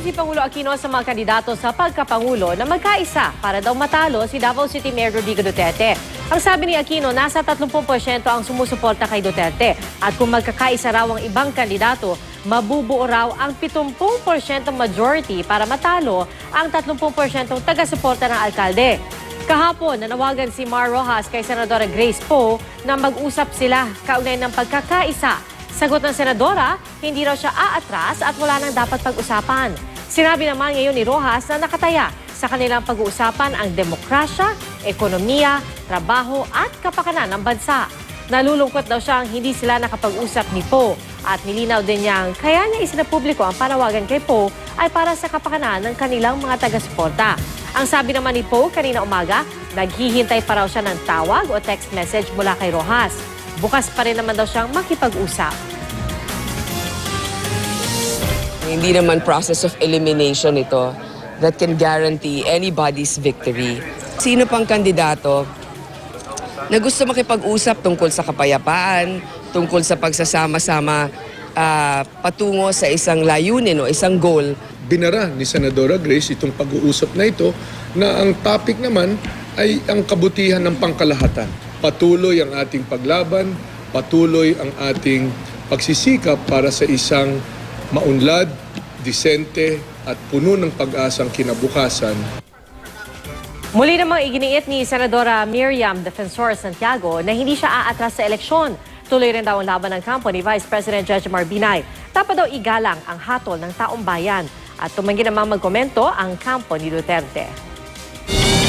si Pangulo Aquino sa mga kandidato sa pagkapangulo na magkaisa para daw matalo si Davao City Mayor Rodrigo Duterte. Ang sabi ni Aquino, nasa 30% ang sumusuporta kay Duterte. At kung magkakaisa raw ang ibang kandidato, mabubuo raw ang 70% majority para matalo ang 30% taga-suporta ng alkalde. Kahapon, nanawagan si Mar Rojas kay Senadora Grace Poe na mag-usap sila kaugnay ng pagkakaisa. Sagot ng senadora, hindi raw siya aatras at wala nang dapat pag-usapan. Sinabi naman ngayon ni Rojas na nakataya sa kanilang pag-uusapan ang demokrasya, ekonomiya, trabaho at kapakanan ng bansa. Nalulungkot daw siyang hindi sila nakapag-usap ni Poe at nilinaw din niyang kaya niya isinapubliko ang panawagan kay Poe ay para sa kapakanan ng kanilang mga taga-suporta. Ang sabi naman ni Poe kanina umaga, naghihintay pa raw siya ng tawag o text message mula kay Rojas. Bukas pa rin naman daw siyang makipag-usap. Hindi naman process of elimination ito that can guarantee anybody's victory. Sino pang kandidato na gusto makipag-usap tungkol sa kapayapaan, tungkol sa pagsasama-sama patungo sa isang layunin o isang goal. Binara ni Senadora Grace itong pag-uusap na ito na ang topic naman ay ang kabutihan ng pangkalahatan. Patuloy ang ating paglaban, patuloy ang ating pagsisikap para sa isang maunlad, disente at puno ng pag-asang kinabukasan. Muli namang iginiit ni Senadora Miriam Defensor Santiago na hindi siya aatras sa eleksyon. Tuloy rin daw ang laban ng kampo ni Vice President Jejomar Binay. Dapat daw igalang ang hatol ng taong bayan at tumanggi namang magkomento ang kampo ni Duterte.